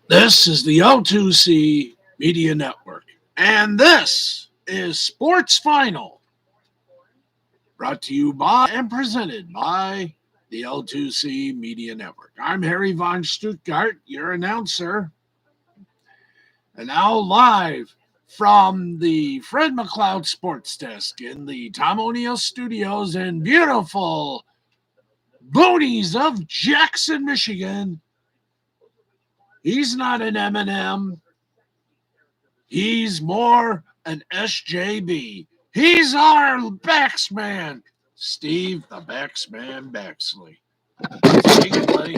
This is the O2C Media Network, and this is Sports Final, brought to you by and presented by the O2C Media Network. I'm Harry von Stuttgart, your announcer, and now live from the Fred McLeod Sports Desk in the Tom O'Neill Studios in beautiful boonies of Jackson, Michigan. He's not an M&M. He's more an SJB. He's our Baxman, Steve the Baxman Baxley. Take it, buddy.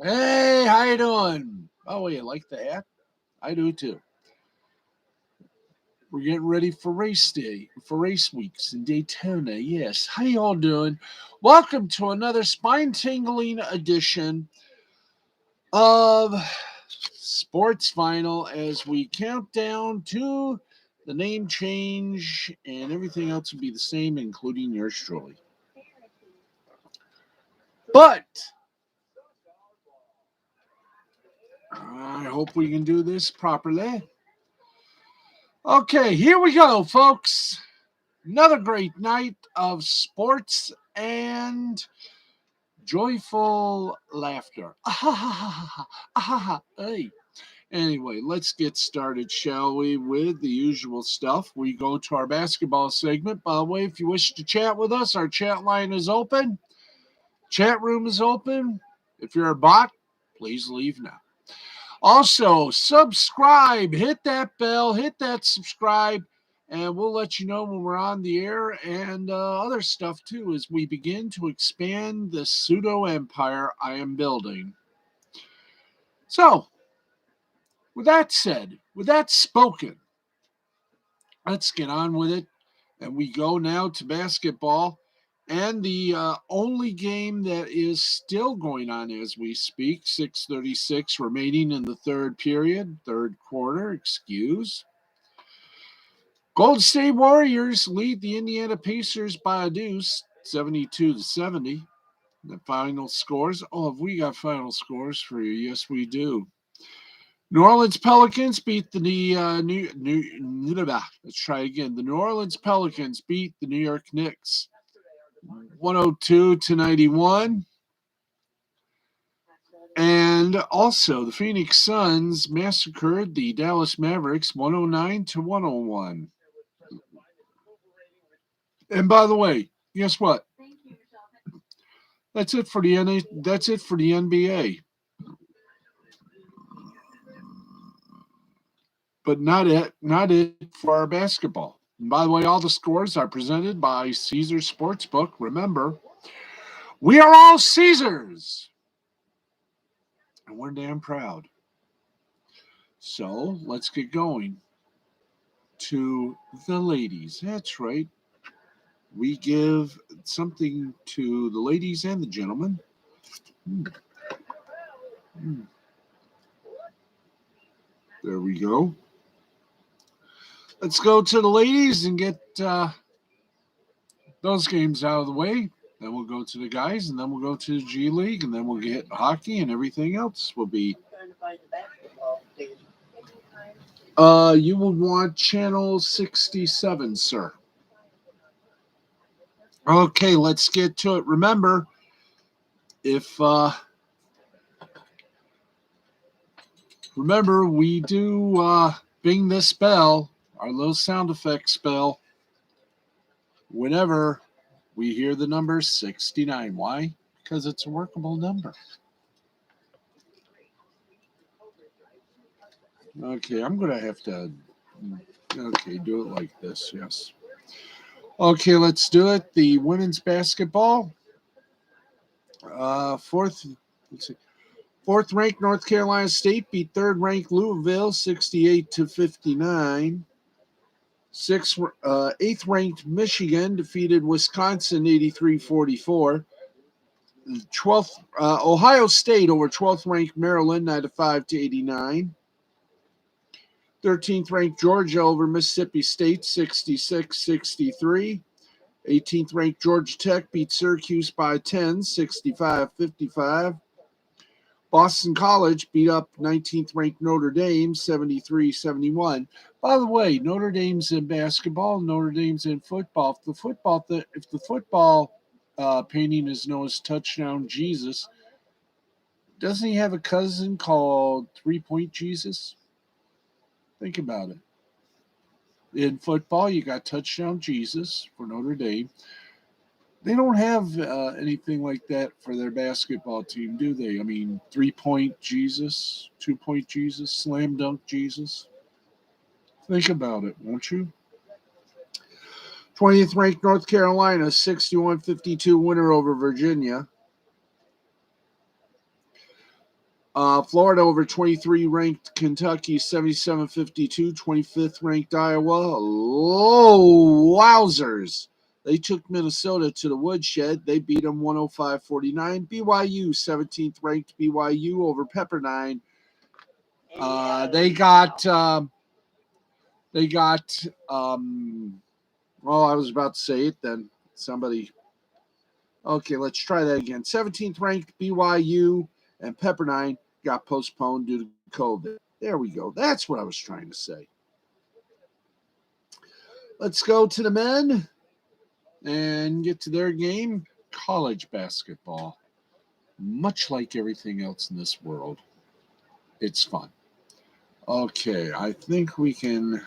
Hey, how you doing? Oh, you like the hat? I do too. We're getting ready for race day, for race weeks in Daytona. Yes. How y'all doing? Welcome to another spine-tingling edition of Sports Final as we count down to the name change, and everything else will be the same, including yours truly. But I hope we can do this properly. Okay, here we go, folks. Another great night of sports and joyful laughter. Hey. Anyway, let's get started, shall we, with the usual stuff. We go to our basketball segment. By the way, if you wish to chat with us, our chat line is open. Chat room is open. If you're a bot, please leave now. Also, subscribe. Hit that bell. Hit that subscribe. And we'll let you know when we're on the air and other stuff, too, as we begin to expand the pseudo-empire I am building. So, with that said, with that spoken, let's get on with it. And we go now to basketball. And the only game that is still going on as we speak, 6:36 remaining in the third quarter, excuse. Golden State Warriors lead the Indiana Pacers by a deuce, 72-70. The final scores. Oh, have we got final scores for you? Yes, we do. New Orleans Pelicans beat the let's try again. The New Orleans Pelicans beat the New York Knicks 102-91. And also the Phoenix Suns massacred the Dallas Mavericks 109-101. And by the way, guess what? That's it for the NBA. But not it for our basketball. And by the way, all the scores are presented by Caesars Sportsbook. Remember, we are all Caesars. And we're damn proud. So let's get going to the ladies. That's right. We give something to the ladies and the gentlemen. There we go. Let's go to the ladies and get those games out of the way. Then we'll go to the guys, and then we'll go to the G League, and then we'll get hockey, and everything else will be. You would want channel 67, sir. Okay, let's get to it. Remember, we do bing this bell, our little sound effect spell, whenever we hear the number 69. Why? Because it's a workable number. Okay, I'm going to have to, do it like this, yes. Okay, let's do it. The women's basketball, fourth ranked North Carolina State beat third ranked Louisville 68-59. Eighth ranked Michigan defeated Wisconsin 83-44. 12th Ohio State over 12th ranked Maryland 95-89. 13th ranked Georgia over Mississippi State 66-63. 18th ranked Georgia Tech beat Syracuse by 10, 65-55. Boston College beat up 19th ranked Notre Dame 73-71. By the way, Notre Dame's in basketball, Notre Dame's in football. If the football painting is known as Touchdown Jesus, doesn't he have a cousin called 3-Point Jesus? Think about it. In football, you got Touchdown Jesus for Notre Dame. They don't have anything like that for their basketball team, do they? I mean, 3-Point Jesus, 2-Point Jesus, Slam Dunk Jesus. Think about it, won't you? 20th ranked North Carolina, 61-52 winner over Virginia. Florida over 23 ranked Kentucky, 77-52. 25th ranked Iowa. Oh, wowzers. They took Minnesota to the woodshed. They beat them 105-49. BYU, 17th ranked BYU over Pepperdine. Well, I was about to say it then. Okay, let's try that again. 17th ranked BYU and Pepperdine got postponed due to COVID. There we go. That's what I was trying to say. Let's go to the men and get to their game. College basketball. Much like everything else in this world, it's fun. Okay, I think we can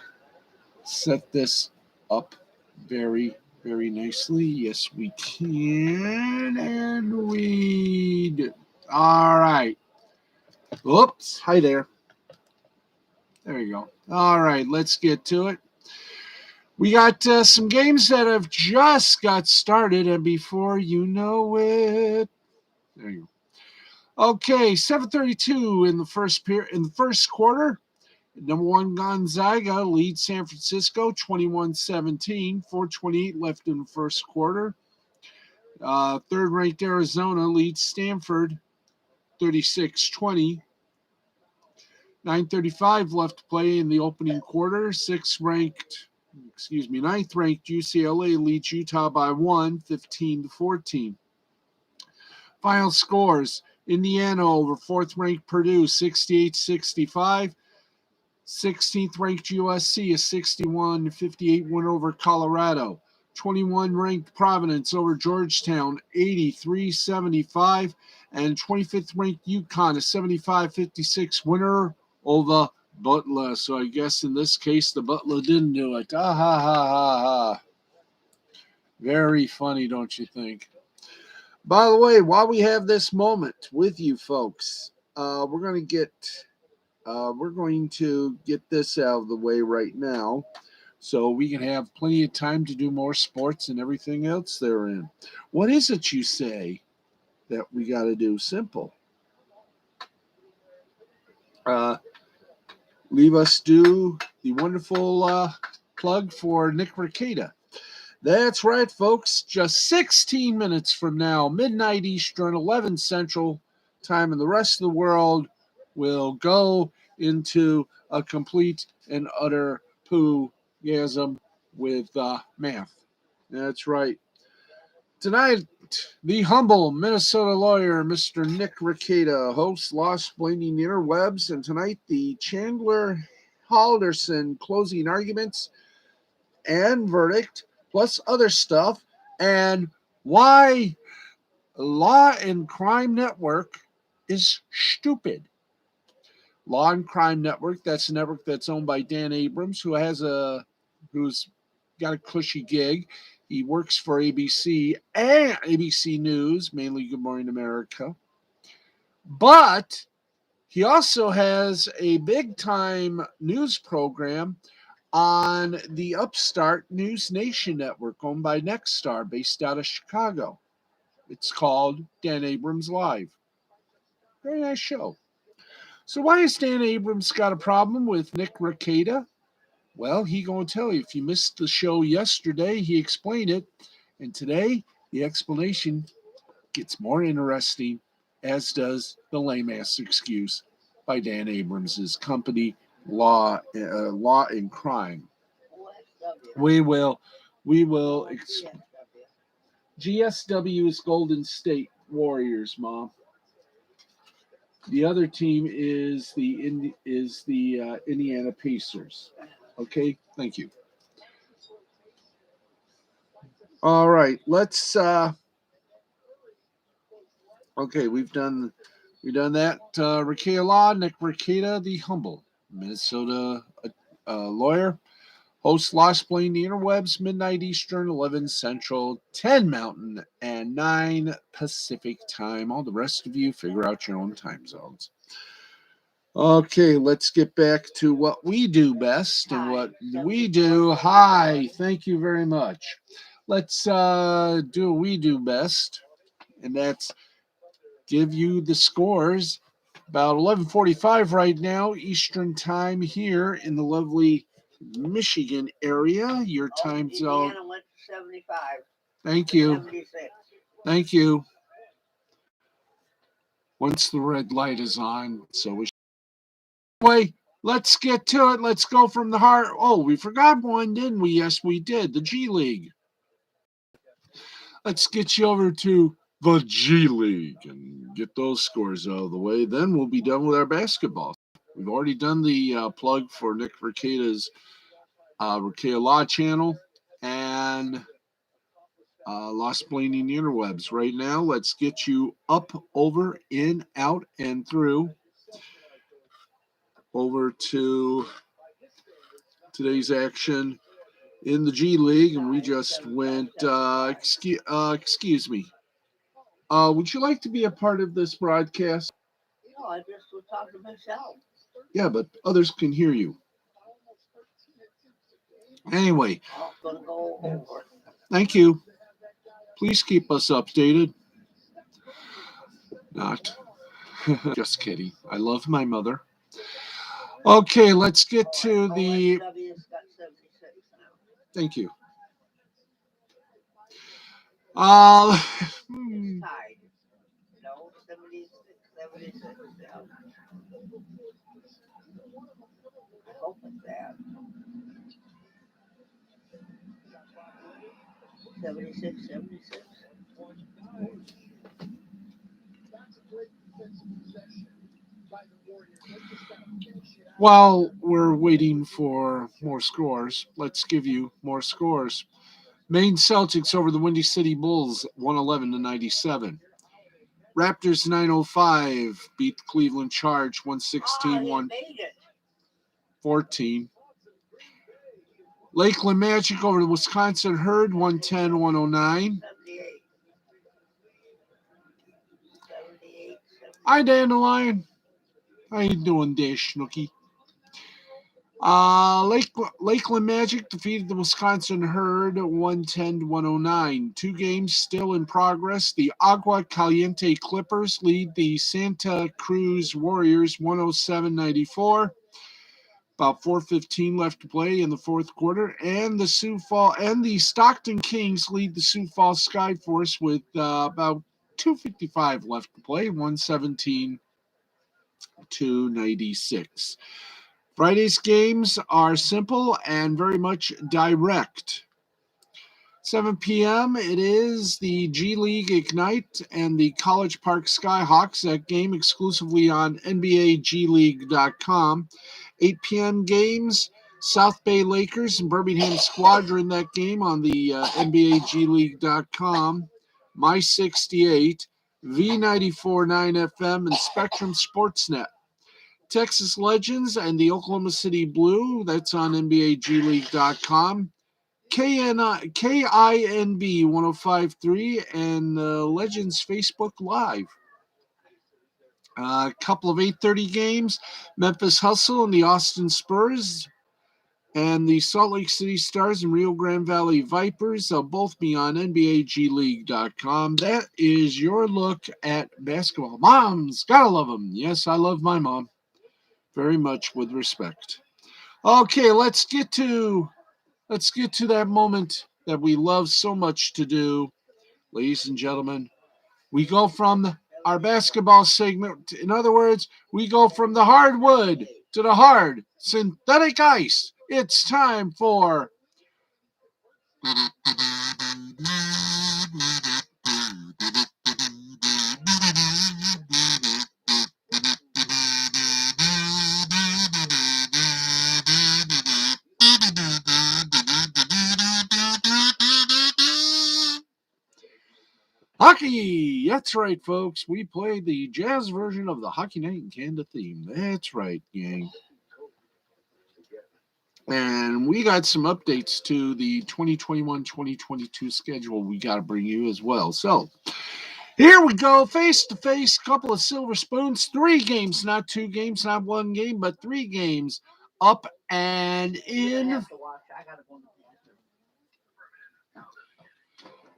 set this up very, very nicely. Yes, we can. And we do. All right. Oops. Hi there. There you go. All right, let's get to it. We got some games that have just got started, and before you know it, there you go. Okay, 7:32 in the first quarter. Number one Gonzaga leads San Francisco 21-17. 4:28 left in the first quarter. Third-ranked Arizona leads Stanford 36-20. 9:35 left to play in the opening quarter. Ninth-ranked UCLA leads Utah by 1, 15-14. Final scores: Indiana over fourth-ranked Purdue, 68-65. 16th-ranked USC, a 61-58 win over Colorado. 21th-ranked Providence over Georgetown, 83-75. And 25th-ranked UConn, a 75-56 winner over Butler. So I guess in this case, the Butler didn't do it. Ah, ha, ha, ha, ha. Very funny, don't you think? By the way, while we have this moment with you folks, we're going to get this out of the way right now so we can have plenty of time to do more sports and everything else therein. What is it you say that we got to do? Simple. Leave us do the wonderful plug for Nick Rekieta. That's right, folks. Just 16 minutes from now, midnight Eastern, 11 Central time, and the rest of the world will go into a complete and utter poo-gasm with math. That's right. Tonight, the humble Minnesota lawyer, Mr. Nick Rekieta, hosts Lost Blaming the Interwebs, and tonight the Chandler Halderson closing arguments and verdict, plus other stuff, and why Law and Crime Network is stupid. Law and Crime Network, that's a network that's owned by Dan Abrams, who's got a cushy gig. He works for ABC and ABC News, mainly Good Morning America. But he also has a big-time news program on the upstart News Nation network owned by Nexstar, based out of Chicago. It's called Dan Abrams Live. Very nice show. So why has Dan Abrams got a problem with Nick Rekieta? Well, he gonna tell you. If you missed the show yesterday, he explained it. And today, the explanation gets more interesting, as does the lame-ass excuse by Dan Abrams' company, Law and Crime. We will GSW is Golden State Warriors, Mom. The other team is the Indiana Pacers. Okay, thank you. All right, let's. Okay, we've done that. Rakela, Nick Raketa, the humble Minnesota lawyer, hosts Lost Plain the Interwebs, midnight Eastern, 11 Central, 10 Mountain, and 9 Pacific time. All the rest of you figure out your own time zones. Okay, let's get back to what we do best and what we do. Hi, thank you very much. Let's do what we do best, and that's give you the scores. About 11:45 right now, Eastern time here in the lovely Michigan area. Your time zone. Indiana went to 75. Thank you. 76. Thank you. Once the red light is on, so we. Anyway, let's get to it. Let's go from the heart. Oh, we forgot one, didn't we? Yes, we did. The G League. Let's get you over to the G League and get those scores out of the way. Then we'll be done with our basketball. We've already done the plug for Nick Raketa's Raketa Law channel and Lost Blaney Interwebs. Right now, let's get you up, over, in, out, and through over to today's action in the G League, and we just went. Excuse me. Would you like to be a part of this broadcast? No, I just was talking to myself. Yeah, but others can hear you. Anyway. I'm going to go over. Thank you. Please keep us updated. Not. Just kidding. I love my mother. Okay, let's get to the. Thank you. Tied. No, 76. Yeah. I hope it's that. 76. While we're waiting for more scores, let's give you more scores. Maine Celtics over the Windy City Bulls, 111-97. Raptors 905 beat the Cleveland Charge 116-114. Lakeland Magic over the Wisconsin Herd 110-109. Hi, Dandelion. How you doing, Dash Snooky? Lakeland Magic defeated the Wisconsin Herd 110-109. 2 games still in progress. The Agua Caliente Clippers lead the Santa Cruz Warriors 107-94. About 4:15 left to play in the fourth quarter, and the Stockton Kings lead the Sioux Falls Skyforce with about 2:55 left to play, 117-96. Friday's games are simple and very much direct. 7 p.m. it is the G League Ignite and the College Park Skyhawks. That game exclusively on NBAGleague.com. 8 p.m. games, South Bay Lakers and Birmingham Squadron. That game on the NBAGleague.com. My 68, V94.9 FM, and Spectrum Sportsnet. Texas Legends and the Oklahoma City Blue, that's on NBAGleague.com. KINB 105.3 and Legends Facebook Live. A couple of 8:30 games, Memphis Hustle and the Austin Spurs and the Salt Lake City Stars and Rio Grande Valley Vipers. They'll both be on NBAGleague.com. That is your look at basketball. Moms, gotta love them. Yes, I love my mom. Very much with respect. Okay, let's get to that moment that we love so much to do. Ladies and gentlemen, we go from our basketball segment. In other words, we go from the hardwood to the hard synthetic ice. It's time for Hockey! That's right, folks. We play the jazz version of the Hockey Night in Canada theme. That's right, gang. And we got some updates to the 2021-2022 schedule we got to bring you as well. So, here we go, face to face, couple of silver spoons, 3 games, not 2 games, not 1 game, but 3 games up and in.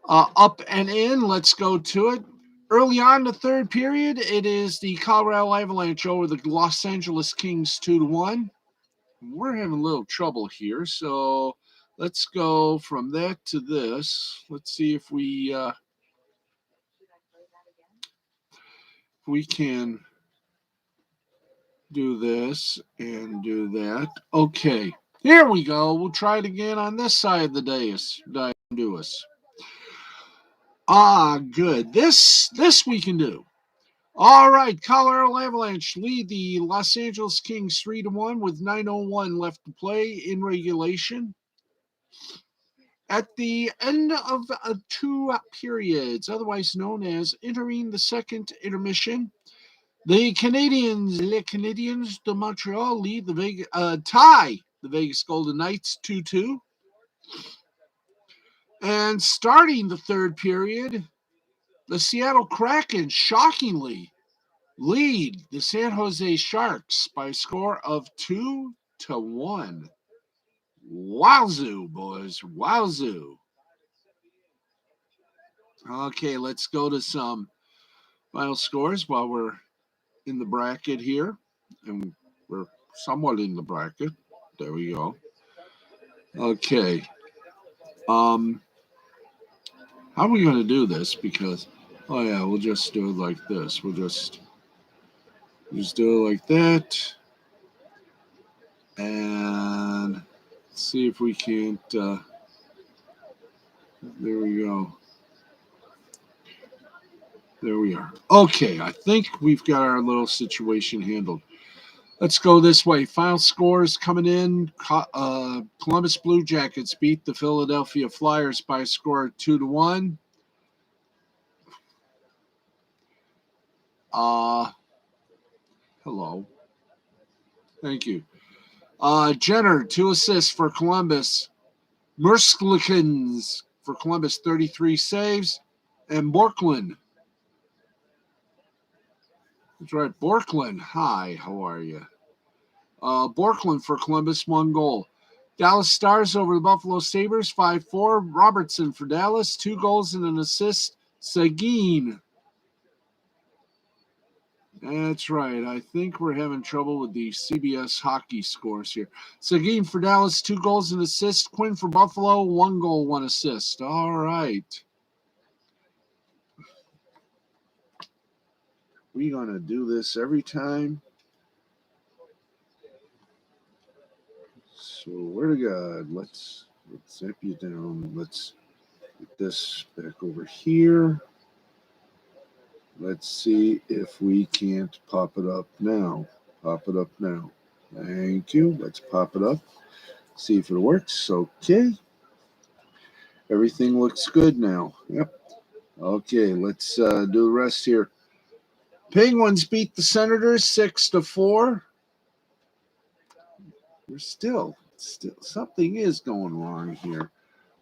Up and in, let's go to it. Early on in the third period, it is the Colorado Avalanche over the Los Angeles Kings 2-1. We're having a little trouble here, so let's go from that to this. Let's see if we can do this and do that. Okay, here we go. We'll try it again on this side of the dais. Do us. Good. This we can do. All right, Colorado Avalanche lead the Los Angeles Kings 3-1 with 9:01 left to play in regulation. At the end of 2 periods, otherwise known as entering the second intermission, the Canadiens de Montreal lead tie the Vegas Golden Knights 2-2. And starting the third period, the Seattle Kraken shockingly lead the San Jose Sharks by a score of 2-1. Wowzoo, boys. Wowzoo. Okay, let's go to some final scores while we're in the bracket here. And we're somewhat in the bracket. There we go. Okay. How are we going to do this? Because, oh yeah, we'll just do it like this. We'll just do it like that. And see if we can't, there we go. There we are. Okay, I think we've got our little situation handled. Let's go this way. Final scores coming in. Columbus Blue Jackets beat the Philadelphia Flyers by a score of 2-1. Hello. Thank you. Jenner, 2 assists for Columbus. Mersklikens for Columbus, 33 saves. And Borklund. That's right, Borklund. Hi, how are you? Borklund for Columbus, 1 goal. Dallas Stars over the Buffalo Sabres, 5-4. Robertson for Dallas, 2 goals and an assist. Seguin. That's right. I think we're having trouble with the CBS hockey scores here. Seguin for Dallas, 2 goals and assist. Quinn for Buffalo, 1 goal, 1 assist. All right. We're going to do this every time. So, where to God? Let's zip you down. Let's get this back over here. Let's see if we can't pop it up now. Pop it up now. Thank you. Let's pop it up. See if it works. Okay. Everything looks good now. Yep. Okay, let's do the rest here. Penguins beat the Senators 6-4. We're still something is going wrong here. I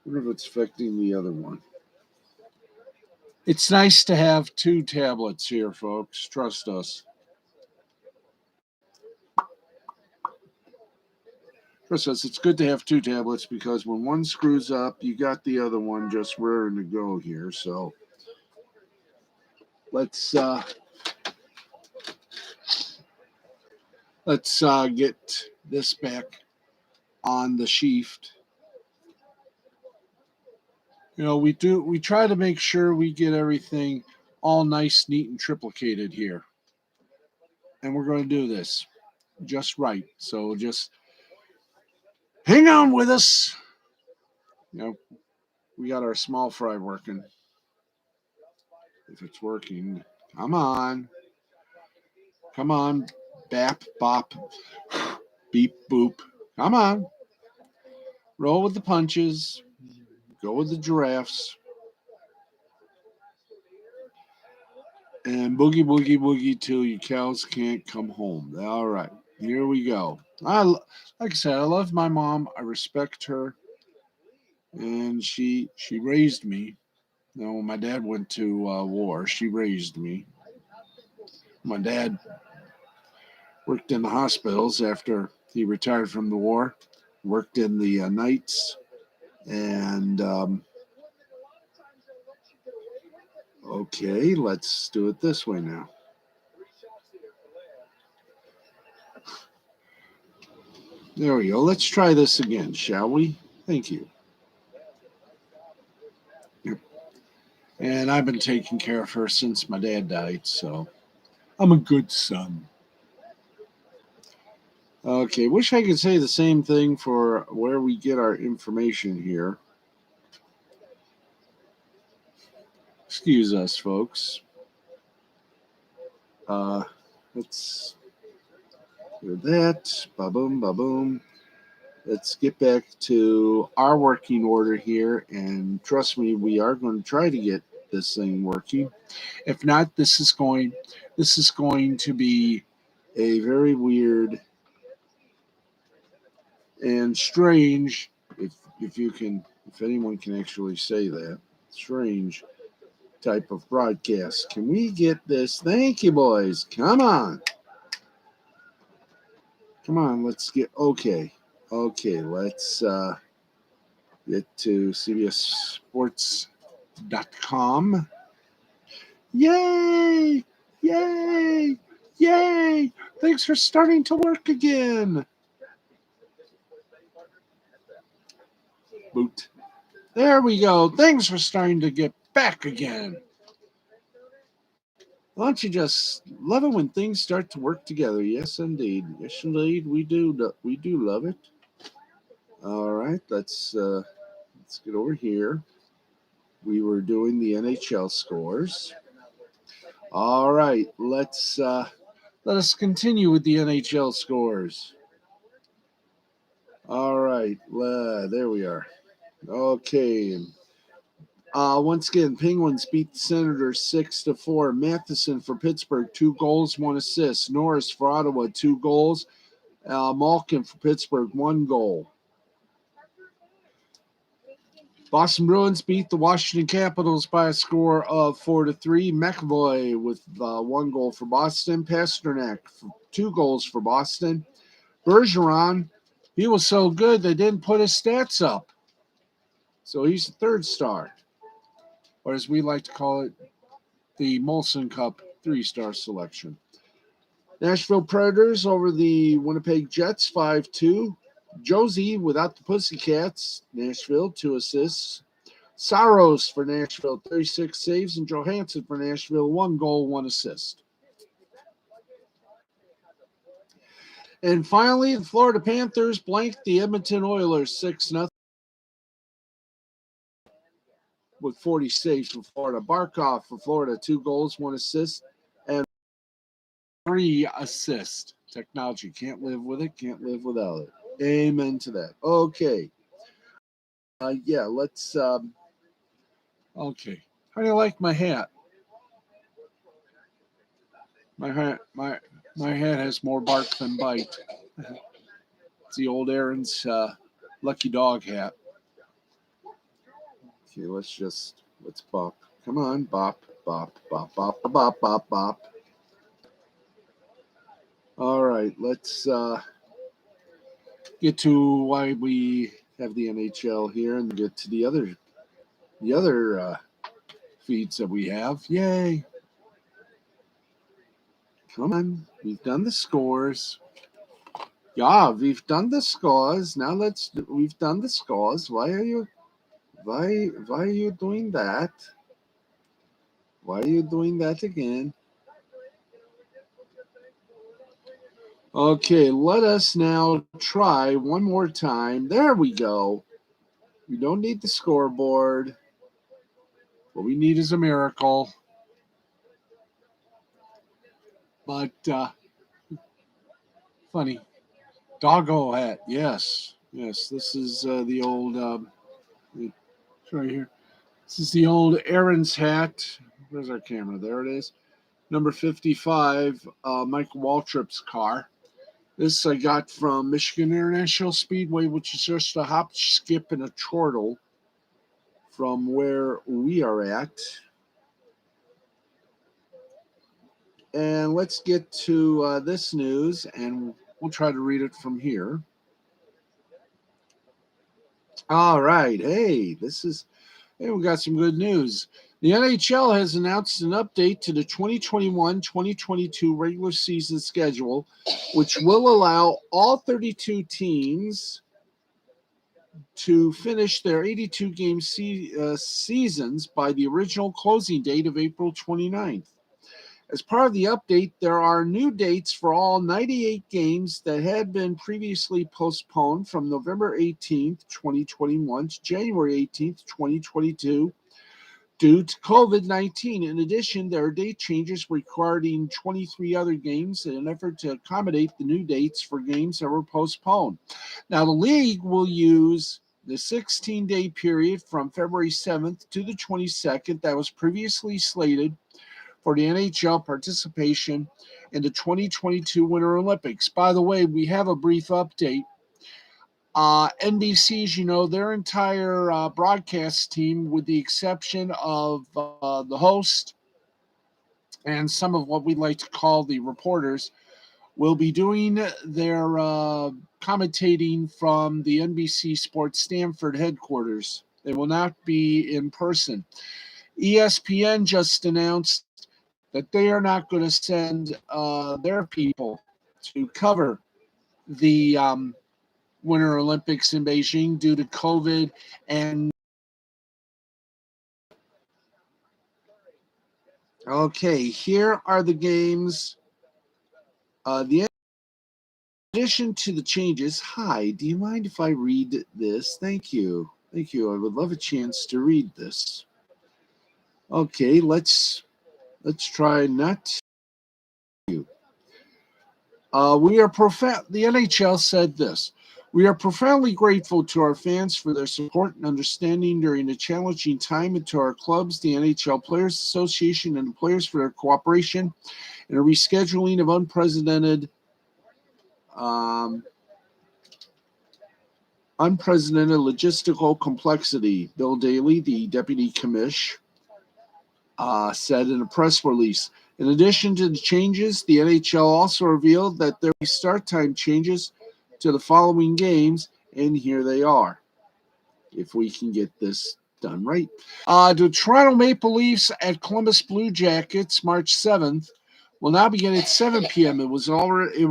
wonder if it's affecting the other one. It's nice to have 2 tablets here, folks. Trust us. Trust us, it's good to have 2 tablets because when one screws up, you got the other one just raring to go here. So let's get this back on the sheath. You know, we try to make sure we get everything all nice, neat, and triplicated here. And we're going to do this just right. So just hang on with us. You know, we got our small fry working. If it's working, come on. Come on. Bap, bop, beep, boop. Come on. Roll with the punches. Go with the giraffes. And boogie, boogie, boogie till your cows can't come home. All right, here we go. Like I said, I love my mom. I respect her, and she raised me. You know, when my dad went to war, she raised me. My dad worked in the hospitals after he retired from the war. Worked in the nights, and okay, let's do it this way now. There we go. Let's try this again, shall we? Thank you. Yep. And I've been taking care of her since my dad died, so I'm a good son. Okay, wish I could say the same thing for where we get our information here. Excuse us, folks. Let's do that. Ba-boom, ba-boom. Let's get back to our working order here, and trust me, we are going to try to get this thing working. If not, this is going to be a very weird and strange, if anyone can actually say that, strange type of broadcast. Can we get this? Thank you, boys. Come on. Let's get okay. Let's get to cbssports.com. Yay! Yay! Yay! Thanks for starting to work again. Boot. There we go. Things are starting to get back again. Don't you just love it when things start to work together? Yes, indeed. Yes, indeed. We do. We do love it. All right. Let's get over here. We were doing the NHL scores. All right. Let us continue with the NHL scores. All right. There we are. Okay. Once again, Penguins beat the Senators 6-4. Matheson for Pittsburgh, 2 goals, 1 assist. Norris for Ottawa, 2 goals. Malkin for Pittsburgh, 1 goal. Boston Bruins beat the Washington Capitals by a score of 4-3. McAvoy with 1 goal for Boston. Pasternak, 2 goals for Boston. Bergeron, he was so good they didn't put his stats up. So he's the 3rd star, or as we like to call it, the Molson Cup 3-star selection. Nashville Predators over the Winnipeg Jets 5-2. Josie without the Pussycats, Nashville, 2 assists. Saros for Nashville, 36 saves, and Johansson for Nashville, 1 goal, 1 assist. And finally, the Florida Panthers blanked the Edmonton Oilers 6-0 with 40 saves for Florida. Barkov for Florida, 2 goals, 1 assist, and 3 assists. Technology, can't live with it, can't live without it. Amen to that. Okay. Let's okay. How do you like my hat? My hat has more bark than bite. It's the old Aaron's lucky dog hat. Okay, let's bop. Come on, bop, bop, bop, bop, bop, bop, bop. All right, let's get to why we have the NHL here and get to the other feeds that we have. Yay! Come on, we've done the scores. Yeah, we've done the scores. Now we've done the scores. Why are you doing that? Why are you doing that again? Okay, let us now try one more time. There we go. We don't need the scoreboard. What we need is a miracle. But funny. Doggo hat. Yes. This is the old. It's right here. This is the old Aaron's hat. Where's our camera? There it is. Number 55, Mike Waltrip's car. This I got from Michigan International Speedway, which is just a hop, skip, and a chortle from where we are at. And let's get to this news, and we'll try to read it from here. All right. Hey, we got some good news. The NHL has announced an update to the 2021-2022 regular season schedule, which will allow all 32 teams to finish their 82-game seasons by the original closing date of April 29th. As part of the update, there are new dates for all 98 games that had been previously postponed from November 18th, 2021 to January 18th, 2022 due to COVID-19. In addition, there are date changes regarding 23 other games in an effort to accommodate the new dates for games that were postponed. Now, the league will use the 16-day period from February 7th to the 22nd that was previously slated for the NHL participation in the 2022 Winter Olympics. By the way, we have a brief update. NBC's, their entire broadcast team, with the exception of the host and some of what we like to call the reporters, will be doing their commentating from the NBC Sports Stamford headquarters. They will not be in person. ESPN just announced that they are not going to send their people to cover the Winter Olympics in Beijing due to COVID. And okay, here are the games. In addition to the changes, hi, do you mind if I read this? Thank you. Thank you. I would love a chance to read this. Okay, let's try not to. The NHL said this. We are profoundly grateful to our fans for their support and understanding during a challenging time, and to our clubs, the NHL Players Association, and the players for their cooperation in a rescheduling of unprecedented logistical complexity. Bill Daly, the deputy commish, said in a press release. In addition to the changes, the NHL also revealed that there will be start time changes to the following games, and here they are, if we can get this done right. The Toronto Maple Leafs at Columbus Blue Jackets, March 7th, will now begin at 7 p.m. It was already...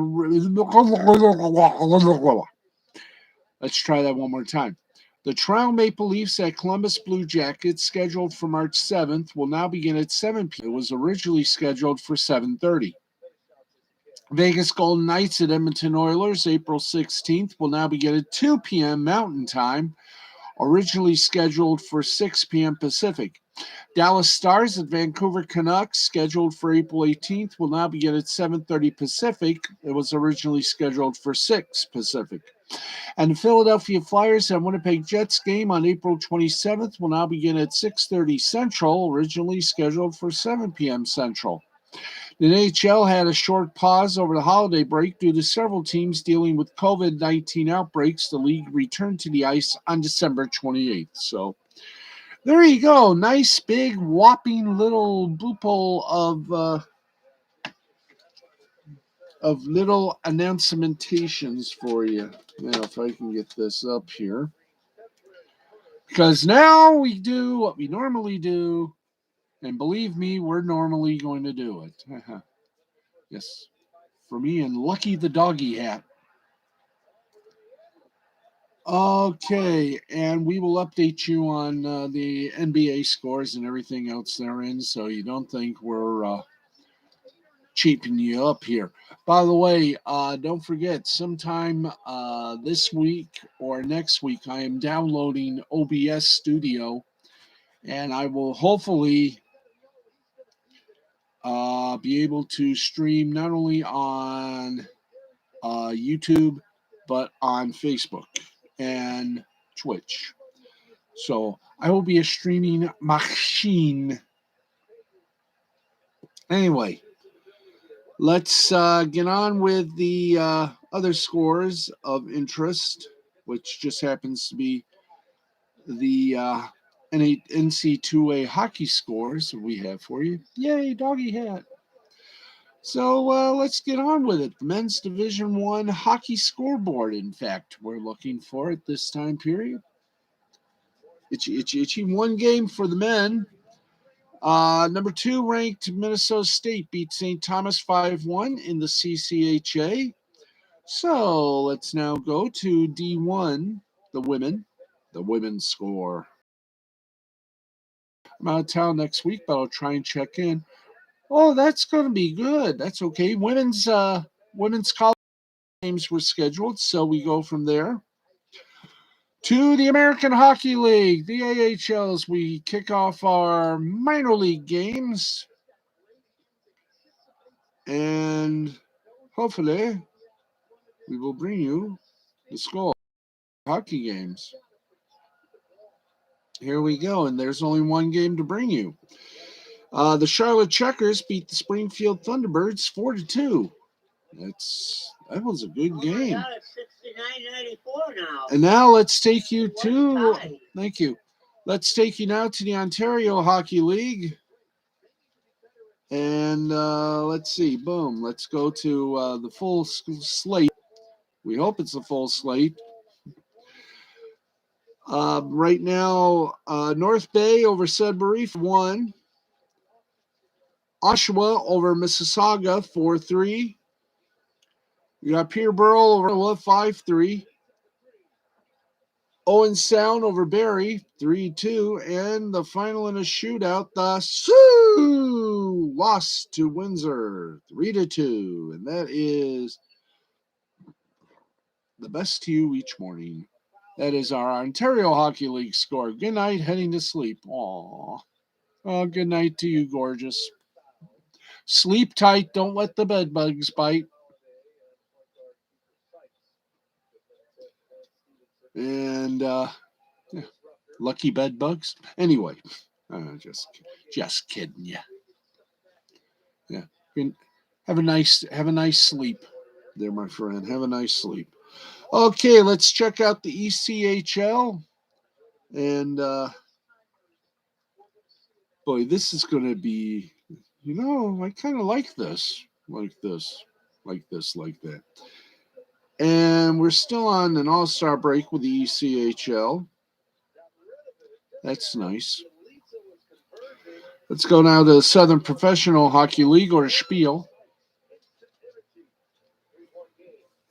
Let's try that one more time. The Toronto Maple Leafs at Columbus Blue Jackets, scheduled for March 7th, will now begin at 7 p.m. It was originally scheduled for 7:30. Vegas Golden Knights at Edmonton Oilers, April 16th, will now begin at 2 p.m. Mountain Time, originally scheduled for 6 p.m. Pacific. Dallas Stars at Vancouver Canucks, scheduled for April 18th, will now begin at 7:30 Pacific. It was originally scheduled for 6 Pacific. And the Philadelphia Flyers and Winnipeg Jets game on April 27th will now begin at 6:30 Central, originally scheduled for 7 p.m. Central. The NHL had a short pause over the holiday break due to several teams dealing with COVID-19 outbreaks. The league returned to the ice on December 28th. So there you go. Nice, big, whopping little boople of little announcementations for you. Now, if I can get this up here. Because now we do what we normally do. And believe me, we're normally going to do it. Yes. For me and Lucky the Doggy Hat. Okay, and we will update you on the NBA scores and everything else therein, so you don't think we're cheaping you up here. By the way, don't forget, sometime this week or next week, I am downloading OBS Studio, and I will hopefully be able to stream not only on YouTube, but on Facebook and Twitch. So I will be a streaming machine. Anyway, Let's get on with the other scores of interest, which just happens to be the NC2A hockey scores we have for you. Yay, doggy hat. So let's get on with it. The men's Division One hockey scoreboard, in fact, we're looking for at this time period. Itchy, itchy, itchy. One game for the men. Number 2 ranked Minnesota State beat St. Thomas 5-1 in the CCHA. So let's now go to D1, the women's score. I'm out of town next week, but I'll try and check in. Oh, that's going to be good. That's okay. Women's college games were scheduled, so we go from there to the American Hockey League, the AHLs. We kick off our minor league games, and hopefully we will bring you the score hockey games. Here we go, and there's only one game to bring you. The Charlotte Checkers beat the Springfield Thunderbirds 4-2. That was a good game. God, it's 69-94 now. And now let's take you to. Thank you. Let's take you now to the Ontario Hockey League. And let's see. Boom. Let's go to the full slate. We hope it's a full slate. Right now, North Bay over Sudbury 1. Oshawa over Mississauga 4-3. We got Peterborough over 5-3. Owen Sound over Barrie 3-2. And the final in a shootout, the Sioux lost to Windsor 3-2. And that is the best to you each morning. That is our Ontario Hockey League score. Good night, heading to sleep. Aww. Oh, good night to you, gorgeous. Sleep tight. Don't let the bed bugs bite. And lucky bed bugs. Anyway, just kidding you. Yeah. Have a nice sleep there, my friend. Have a nice sleep. Okay, let's check out the ECHL. And boy, this is going to be, I kind of like this, like that. And we're still on an all-star break with the ECHL. That's nice. Let's go now to the Southern Professional Hockey League, or Spiel.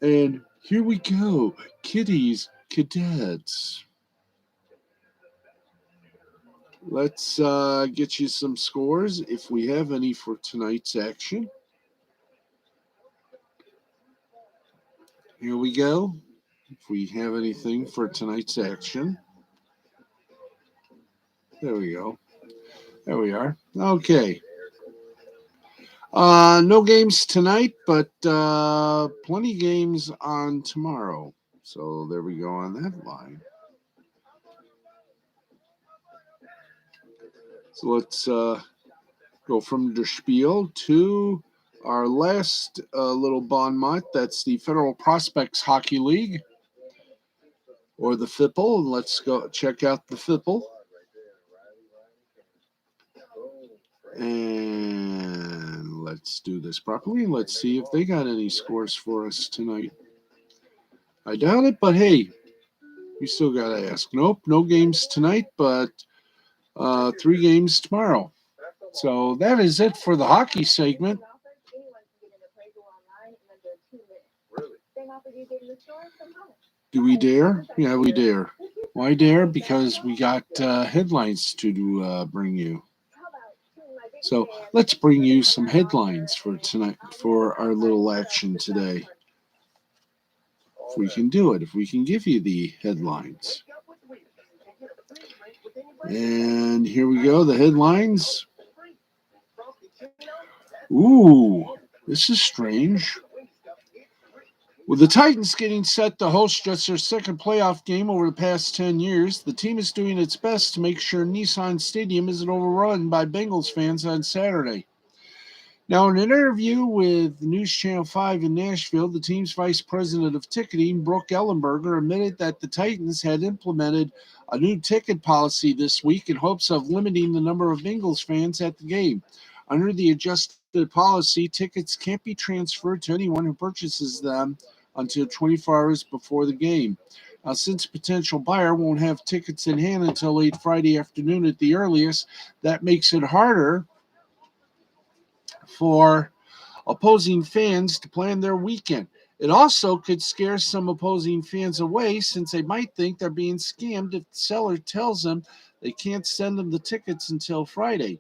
And here we go. Kiddies, cadets. Let's get you some scores, if we have any, for tonight's action. Here we go. If we have anything for tonight's action. There we go. There we are. Okay. No games tonight, but plenty games on tomorrow. So there we go on that line. So let's go from the Spiel to our last little bon mot. That's the Federal Prospects Hockey League, or the FIPL. Let's go check out the FIPL. And let's do this properly. Let's see if they got any scores for us tonight. I doubt it, but hey, we still got to ask. Nope, no games tonight, but 3 games tomorrow. So that is it for the hockey segment. Do we dare? Yeah, we dare. Why dare? Because we got headlines to bring you. So let's bring you some headlines for tonight, for our little action today. If we can do it, if we can give you the headlines. And here we go, the headlines. Ooh, this is strange. With the Titans getting set to host just their second playoff game over the past 10 years, the team is doing its best to make sure Nissan Stadium isn't overrun by Bengals fans on Saturday. Now, in an interview with News Channel 5 in Nashville, the team's vice president of ticketing, Brooke Ellenberger, admitted that the Titans had implemented a new ticket policy this week in hopes of limiting the number of Bengals fans at the game. Under the adjusted policy, tickets can't be transferred to anyone who purchases them until 24 hours before the game. Now, since a potential buyer won't have tickets in hand until late Friday afternoon at the earliest, that makes it harder for opposing fans to plan their weekend. It also could scare some opposing fans away since they might think they're being scammed if the seller tells them they can't send them the tickets until Friday.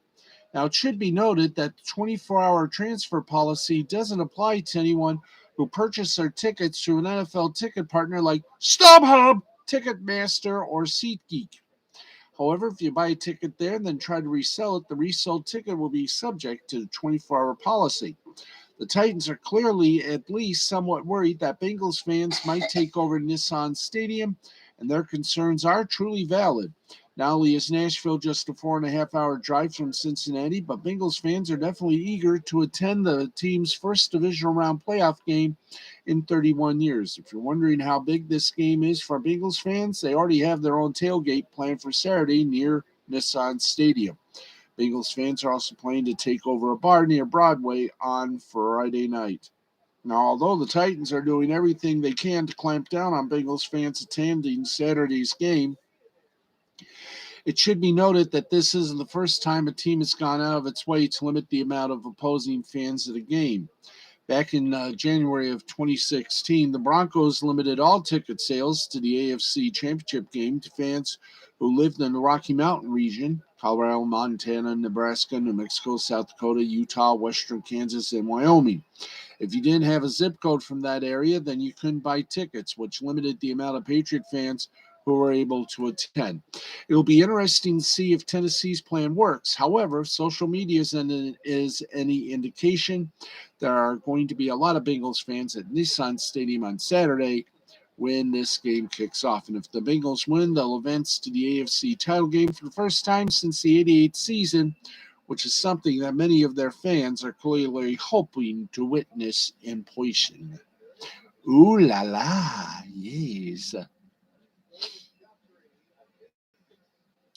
Now, it should be noted that the 24-hour transfer policy doesn't apply to anyone who purchased their tickets through an NFL ticket partner like StubHub, Ticketmaster, or SeatGeek. However, if you buy a ticket there and then try to resell it, the resold ticket will be subject to the 24-hour policy. The Titans are clearly at least somewhat worried that Bengals fans might take over Nissan Stadium, and their concerns are truly valid. Not only is Nashville just a 4.5 hour drive from Cincinnati, but Bengals fans are definitely eager to attend the team's first divisional round playoff game in 31 years. If you're wondering how big this game is for Bengals fans, they already have their own tailgate planned for Saturday near Nissan Stadium. Bengals fans are also planning to take over a bar near Broadway on Friday night. Now, although the Titans are doing everything they can to clamp down on Bengals fans attending Saturday's game, it should be noted that this isn't the first time a team has gone out of its way to limit the amount of opposing fans at a game. Back in January of 2016, the Broncos limited all ticket sales to the AFC Championship game to fans who lived in the Rocky Mountain region: Colorado, Montana, Nebraska, New Mexico, South Dakota, Utah, Western Kansas, and Wyoming. If you didn't have a zip code from that area, then you couldn't buy tickets, which limited the amount of Patriot fans who were able to attend. It'll be interesting to see if Tennessee's plan works. However, if social media is any indication, there are going to be a lot of Bengals fans at Nissan Stadium on Saturday when this game kicks off. And if the Bengals win, they'll advance to the AFC title game for the first time since the '88 season, which is something that many of their fans are clearly hoping to witness in person. Ooh la la, yes.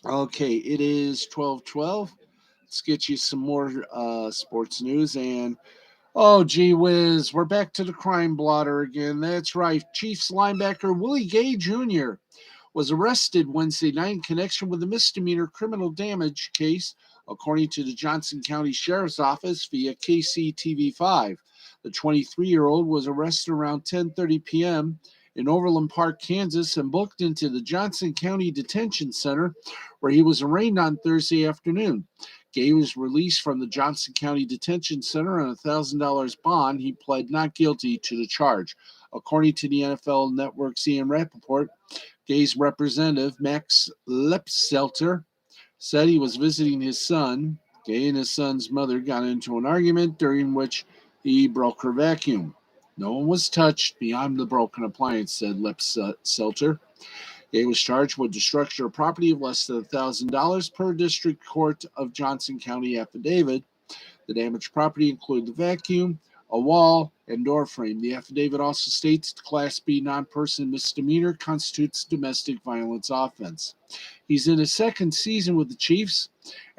Okay, it is 12:12. Let's get you some more sports news. And oh, gee whiz, we're back to the crime blotter again. That's right. Chiefs linebacker Willie Gay Jr. was arrested Wednesday night in connection with a misdemeanor criminal damage case, according to the Johnson County Sheriff's Office via KCTV5. The 23-year-old was arrested around 10:30 p.m. in Overland Park, Kansas, and booked into the Johnson County Detention Center, where he was arraigned on Thursday afternoon. Gay was released from the Johnson County Detention Center on a $1,000 bond. He pled not guilty to the charge. According to the NFL Network's Ian Rappaport, Gay's representative, Max Lepselter, said he was visiting his son. Gay and his son's mother got into an argument during which he broke her vacuum. No one was touched beyond the broken appliance, said Lepselter. Gay was charged with destruction of property of less than $1,000 per District Court of Johnson County affidavit. The damaged property included the vacuum, a wall, and door frame. The affidavit also states the Class B non-person misdemeanor constitutes domestic violence offense. He's in his second season with the Chiefs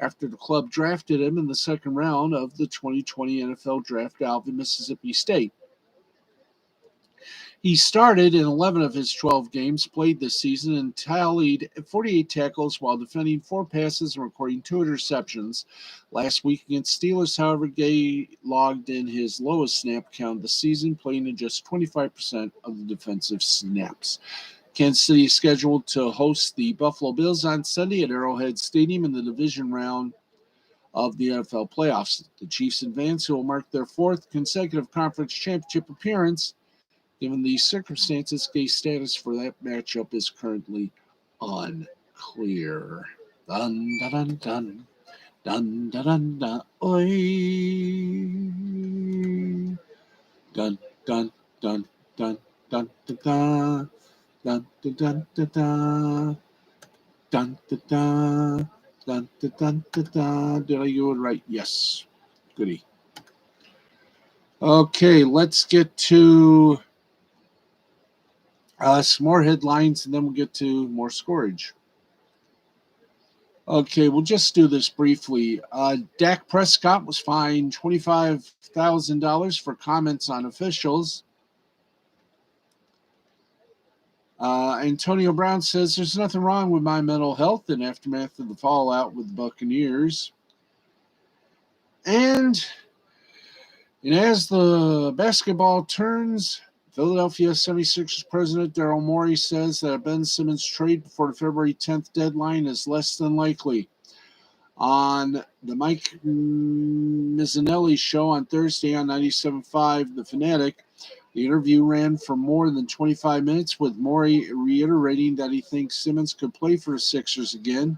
after the club drafted him in the second round of the 2020 NFL Draft out of Mississippi State. He started in 11 of his 12 games played this season and tallied 48 tackles while defending 4 passes and recording 2 interceptions. Last week against Steelers, however, Gay logged in his lowest snap count of the season, playing in just 25% of the defensive snaps. Kansas City is scheduled to host the Buffalo Bills on Sunday at Arrowhead Stadium in the division round of the NFL playoffs. The Chiefs advance, who will mark their 4th consecutive conference championship appearance. Given these circumstances, Gay's status for that matchup is currently unclear. Dun dun dun dun dun dun dun dun. Oi. Dun dun dun dun dun dun dun dun dun dun dun dun dun dun dun dun dun. Did I do it right? Yes. Goody. Okay, let's get to some more headlines, and then we'll get to more scorage. Okay, we'll just do this briefly. Dak Prescott was fined $25,000 for comments on officials. Antonio Brown says there's nothing wrong with my mental health in aftermath of the fallout with the Buccaneers. And as the basketball turns, Philadelphia 76ers president Daryl Morey says that a Ben Simmons trade before the February 10th deadline is less than likely. On the Mike Mizzanelli show on Thursday on 97.5 The Fanatic, the interview ran for more than 25 minutes, with Morey reiterating that he thinks Simmons could play for the Sixers again.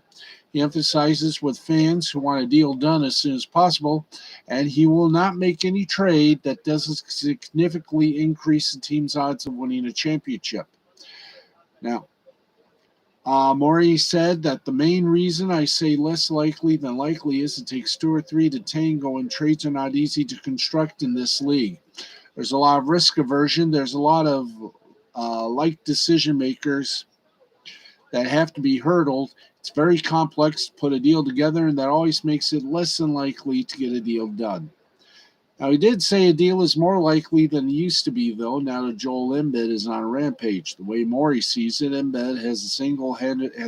He emphasizes with fans who want a deal done as soon as possible, and he will not make any trade that doesn't significantly increase the team's odds of winning a championship. Now, Morey said that the main reason I say less likely than likely is it takes 2 or 3 to tango, and trades are not easy to construct in this league. There's a lot of risk aversion. There's a lot of like decision makers that have to be hurdled. It's very complex to put a deal together, and that always makes it less than likely to get a deal done. Now, he did say a deal is more likely than it used to be, though, now that Joel Embiid is on a rampage. The way Morey sees it, Embiid has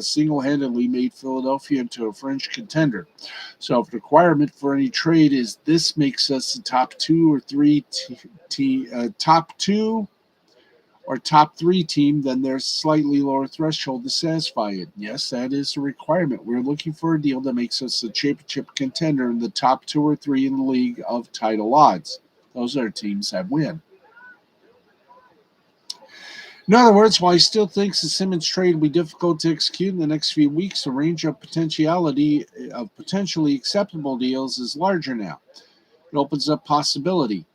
single-handedly made Philadelphia into a fringe contender. So if the requirement for any trade is this makes us the top 2 or 3 top 2 or top 3 team, then there's a slightly lower threshold to satisfy it. Yes, that is a requirement. We're looking for a deal that makes us a championship contender in the top 2 or 3 in the league of title odds. Those are teams that win. In other words, while he still thinks the Simmons trade will be difficult to execute in the next few weeks, the range of potentially acceptable deals is larger now. It opens up possibility.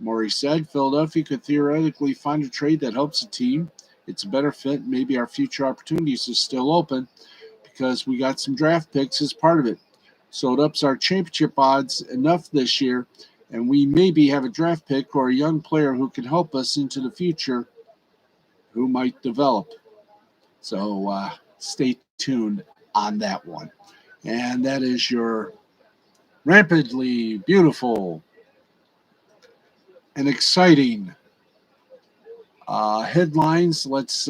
Morey said Philadelphia could theoretically find a trade that helps the team. It's a better fit. Maybe our future opportunities are still open because we got some draft picks as part of it. So it ups our championship odds enough this year, and we maybe have a draft pick or a young player who can help us into the future who might develop. So stay tuned on that one. And that is your rampantly beautiful and exciting headlines. Let's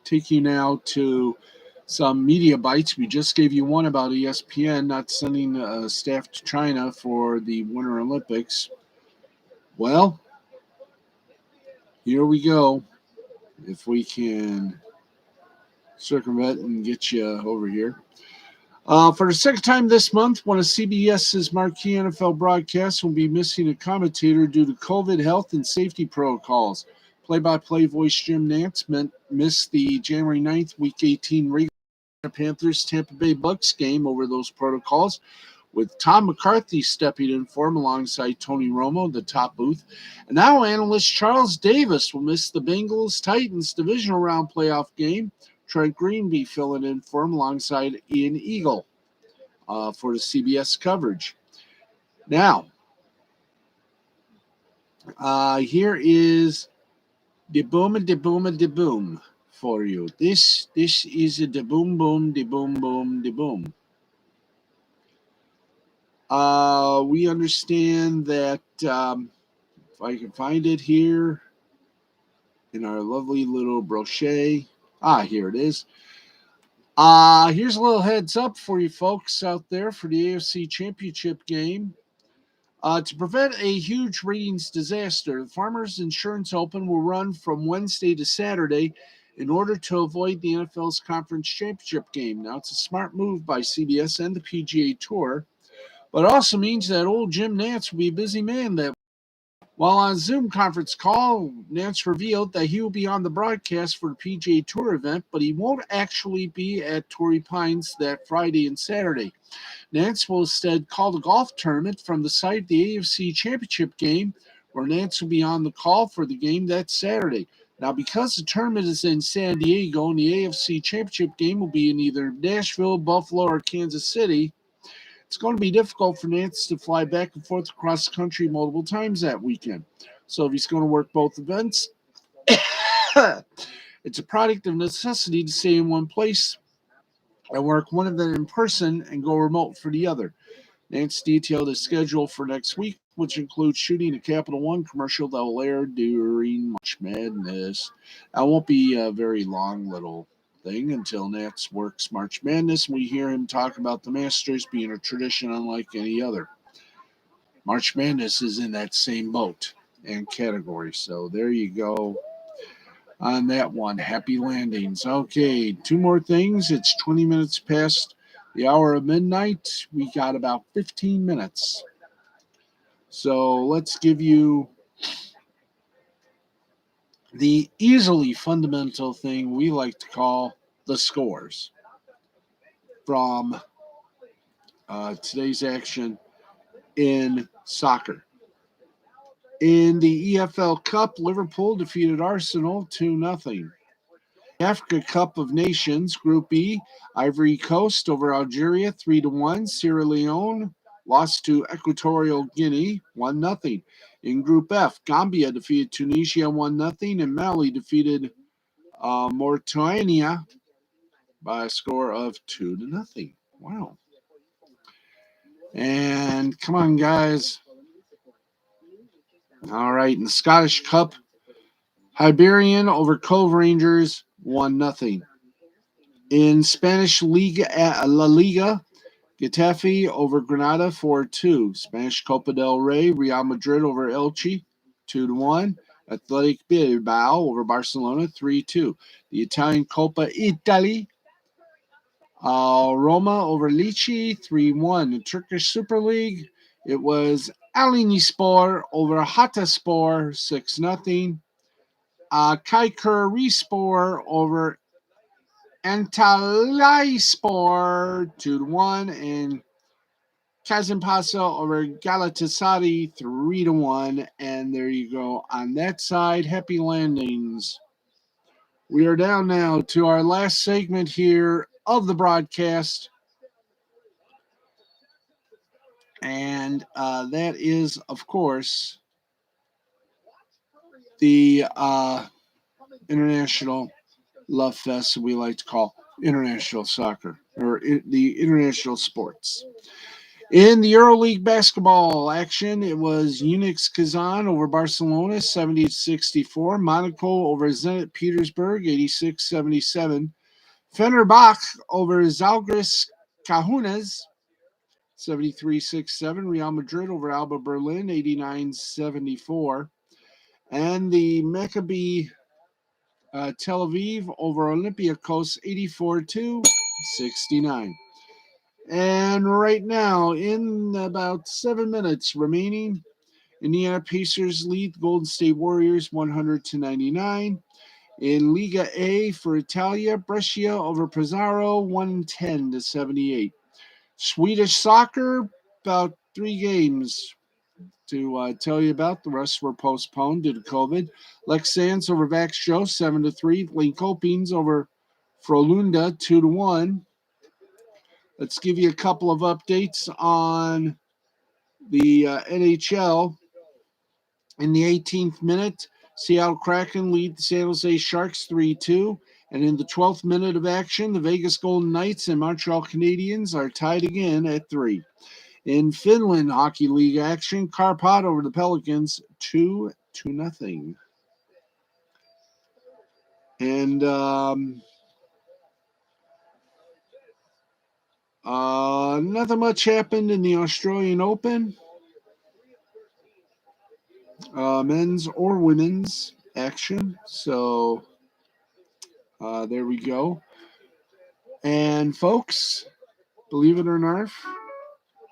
take you now to some media bites. We just gave you one about ESPN not sending staff to China for the Winter Olympics. Well, here we go. If we can circumvent and get you over here. For the second time this month, one of CBS's marquee NFL broadcasts will be missing a commentator due to COVID health and safety protocols. Play-by-play voice Jim Nantz missed the January 9th, Week 18 regular Panthers Tampa Bay Bucks game over those protocols, with Tom McCarthy stepping in for him alongside Tony Romo, the top booth. And now analyst Charles Davis will miss the Bengals-Titans divisional round playoff game. Trent Greenby filling in for him alongside Ian Eagle for the CBS coverage. Now, here is the boom and the boom and the boom for you. This is the boom boom, the boom boom, the boom. We understand that if I can find it here in our lovely little brochure. Here it is. Here's a little heads up for you folks out there for the AFC Championship game. To prevent a huge ratings disaster, the Farmers Insurance Open will run from Wednesday to Saturday in order to avoid the NFL's Conference Championship game. Now, it's a smart move by CBS and the PGA Tour, but it also means that old Jim Nantz will be a busy man that while on a Zoom conference call, Nantz revealed that he will be on the broadcast for the PGA Tour event, but he won't actually be at Torrey Pines that Friday and Saturday. Nantz will instead call the golf tournament from the site of the AFC Championship game, where Nantz will be on the call for the game that Saturday. Now, because the tournament is in San Diego and the AFC Championship game will be in either Nashville, Buffalo, or Kansas City, It's going to be difficult for Nance to fly back and forth across the country multiple times that weekend. So if he's going to work both events, it's a product of necessity to stay in one place and work one of them in person and go remote for the other. Nance detailed his schedule for next week, which includes shooting a Capital One commercial that will air during March Madness. That won't be a very long little thing until Nance works March Madness and we hear him talk about the Masters being a tradition unlike any other. March Madness is in that same boat and category. So there you go on that one. Happy landings. Okay, two more things. It's 20 minutes past the hour of midnight. We got about 15 minutes. So let's give you the easily fundamental thing we like to call the scores from today's action in soccer. In the EFL Cup, Liverpool defeated Arsenal 2-0. Africa Cup of Nations, Group E, Ivory Coast over Algeria 3-1. Sierra Leone lost to Equatorial Guinea 1-0. In Group F, Gambia defeated Tunisia 1-0, and Mali defeated Mauritania by a score of 2-0. Wow. And come on, guys. All right, in the Scottish Cup, Hibernian over Cove Rangers 1-0. In Spanish La Liga, Getafe over Granada 4-2. Spanish Copa del Rey, Real Madrid over Elche 2-1. Athletic Bilbao over Barcelona 3-2. The Italian Coppa Italy, Roma over Lecce 3-1. The Turkish Super League, it was Alinspor over Hatayspor 6-0. Kayserispor over Antalyaspor 2-1, and Kazimpasa over Galatasaray 3-1. And there you go on that side. Happy landings. We are down now to our last segment here of the broadcast. And that is, of course, the International Love Fest, we like to call international soccer, or the international sports. In the EuroLeague basketball action, it was Unix Kazan over Barcelona 70-64, Monaco over Zenit Petersburg 86-77, Fenerbahce over Zalgiris Kaunas 73-67, Real Madrid over Alba Berlin 89-74, and the Maccabi Tel Aviv over Olympiacos 84-69. And right now, in about 7 minutes remaining, Indiana Pacers lead Golden State Warriors 100-99. In Liga A for Italia, Brescia over Pesaro 110-78. Swedish soccer, about 3 games to tell you about. The rest were postponed due to COVID. Leksands over Vaxjo 7-3. Linkopings over Frölunda 2-1. Let's give you a couple of updates on the NHL. In the 18th minute, Seattle Kraken lead the San Jose Sharks 3-2. And in the 12th minute of action, the Vegas Golden Knights and Montreal Canadiens are tied again at 3. In Finland Hockey League action, Karpat over the Pelicans 2-0. And nothing much happened in the Australian Open, men's or women's action. So there we go. And folks, believe it or not,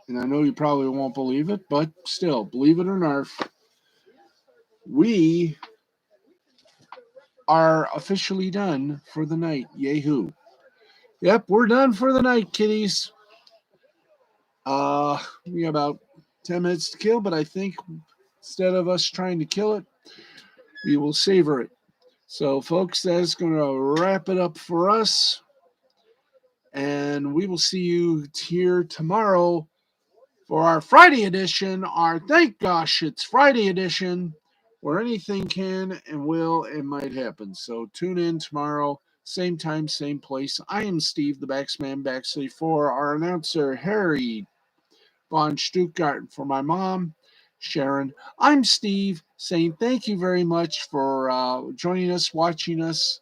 and I know you probably won't believe it, but still, believe it or not, we are officially done for the night. Yahoo! Yep, we're done for the night, kiddies. We got about 10 minutes to kill, but I think instead of us trying to kill it, we will savor it. So, folks, that's going to wrap it up for us. And we will see you here tomorrow For our Friday edition, our thank gosh it's Friday edition, where anything can and will and might happen. So tune in tomorrow, same time, same place. I am Steve, the Backsman Backsley, for our announcer, Harry von Stuttgart, for my mom, Sharon. I'm Steve, saying thank you very much for joining us, watching us,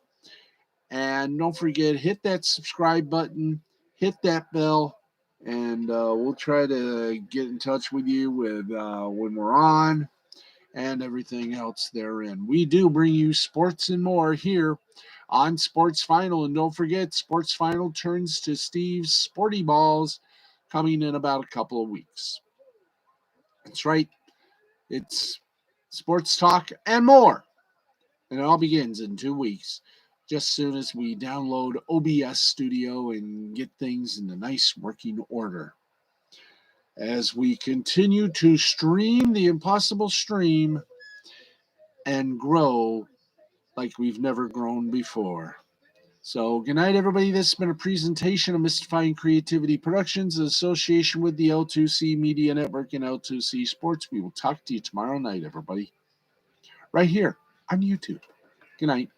and don't forget, hit that subscribe button, hit that bell, and we'll try to get in touch with you with when we're on and everything else therein. We do bring you sports and more here on Sports Final. And don't forget, Sports Final turns to Steve's Sporty Balls coming in about a couple of weeks. That's right. It's sports talk and more. And it all begins in 2 weeks, just as soon as we download OBS Studio and get things in a nice working order. As we continue to stream the impossible stream and grow like we've never grown before. So, good night, everybody. This has been a presentation of Mystifying Creativity Productions in association with the L2C Media Network and L2C Sports. We will talk to you tomorrow night, everybody, right here on YouTube. Good night.